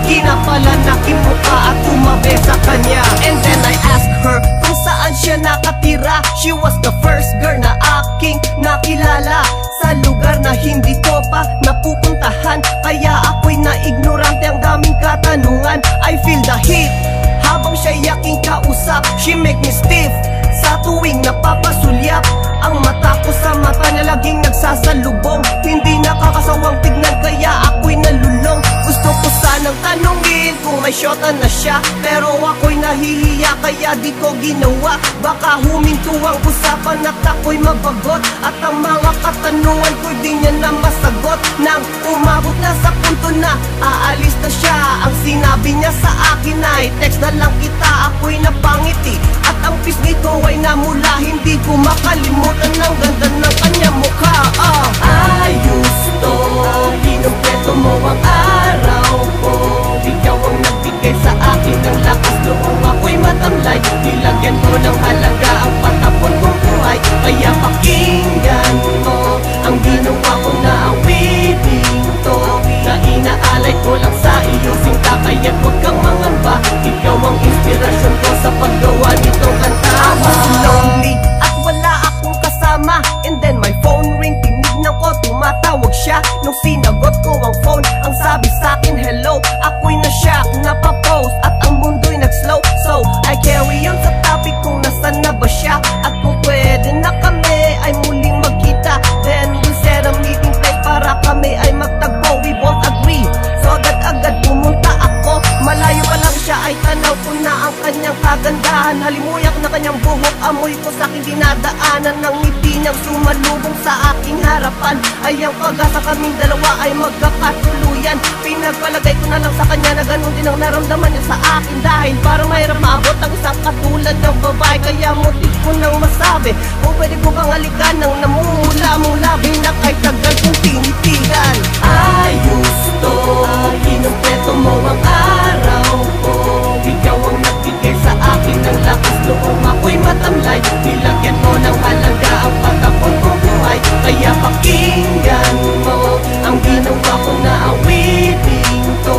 Ginapalanakin mo ka at tumabi sa kanya. And then I asked her kung saan siya nakatira. She was the first girl na aking nakilala sa lugar na hindi ko pa napupuntahan. Kaya ako'y na-ignorante, ang daming katanungan. I feel the heat habang siya aking kausap. She make me stiff sa tuwing napapasulyap. Ang mata ko sa mata niya laging nagsasalubong. Hindi nakakasawang tignan kaya ako'y nalulong. Gusto ko sanang tanungin kung may syota na siya, pero ako'y nahihiya kaya di ko ginawa. Baka huminto ang usapan at ako'y mabagot, at ang mga katanungan ko'y di niya na masagot. Nang umabot na sa punto na aalis na siya, ang sinabi niya sa akin ay text na lang kita. Ako'y napangiti at ang pisngi ko ay namula. Hindi ko makalimutan ang ganda ng kanya mukha. Ayos to, kinumpleto mo ang araw ko. Ikaw ang nagbigay sa akin ng lakas noong ako'y matamlay. Nilagyan ko ng halaga ang patapon kong buhay. Kaya pakinggan mo ang ginawa ko na awitin to, na inaalay ko lang sa iyo sinta. Kaya huwag kang mangamba, ikaw ang inspirasyon ko sa paggawa nitong kanta. I was lonely at wala akong kasama, and then my phone ring. Tinignan ko, tumatawag siya. Nung sinagot ko ang phone, ang sabi sa'kin hello. Ako'y na-shock, napapost at ang mundo'y nag-slow. So I carry on sa topic kung nasan na ba siya, at kung pwede na kami ay muling magkita. Then we set a meeting place para kami ay magtagpo. We both agree, so agad-agad pumunta ako. Malayo pa lang siya ay tanaw ko na ang kanyang kagandahan. Halimuyak na kanyang buhok, amoy ko sa aking dinadaanan. Ng ngiti niyang sumalubong sa aking harapan ay ang pag-asa kaming dalawa ay magkakatuluyan. Pinagpalagay ko na lang sa kanya na ganun din ang naramdaman niya sa akin, dahil parang mahirap maabot ang isang katulad ng babae. Kaya muntik ko nang masabi kung pwede ko bang halikan ng namumula mong labi na kay tagal kong tinitigan. Ayos to, kinumpleto mo ang araw ko. Ikaw ang nagbigay sa akin ng lakas noong ako'y matamlay. Nilagyan mo ng halaga ang patapon kong buhay. Kaya pakinggan mo ang ginawa ko na awitin to,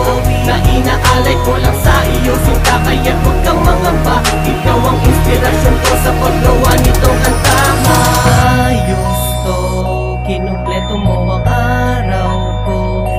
na inaalay ko lang sa iyo sinta. Kaya huwag kang mangamba, ikaw ang inspirasyon ko sa paggawa nitong kanta. Ayos to, kinumpleto mo ang araw ko.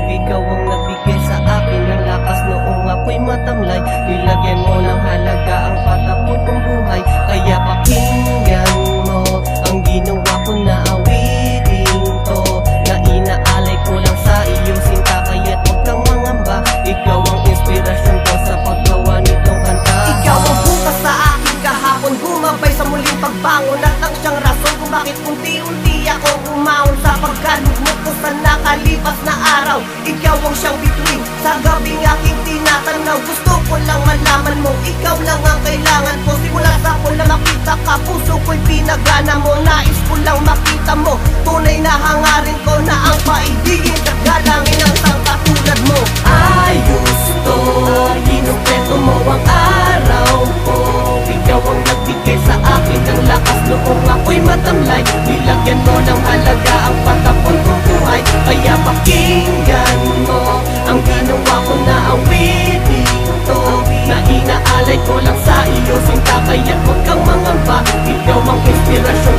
Ikaw ang nagbigay sa akin ng lakas noong ako'y matamlay. Nilagyan mo ng halaga ang patapon kong buhay. Kaya pakinggan mo ang ginawa ko na awitin to, na inaalay ko lang sa iyo sinta. Kaya't huwag kang mangamba, ikaw ang inspirasyon ko sa paggawa nitong kanta. Ikaw ang bukas sa akin kahapon, gumabay sa muling pagbangon, at ang siyang rason kung bakit unti-unti ako umahon sa pagkalugmok ko sa nakalipas na araw. Ikaw ang siyang bituin sa gabing aking tinatanaw. Gusto ko lang malaman mo, ikaw lang ang kailangan ko. Simula sa ko lang makita ka, puso ko'y pinagana mo. Nais ko lang makita mo, tunay na hangarin ko na ang paibigin at galangin ang isang katulad mo. Ayos to, kinumpleto mo ang araw ko. Ikaw ang nagbigay sa akin ng lakas noong ako'y matamlay. Nilagyan mo ng halaga ang patapon kong buhay. Kaya pakinggan mo ang ginawa ko na awitin to, na inaalay ko lang sa iyo sinta. Kaya huwag kang mangamba, ikaw ang inspirasyon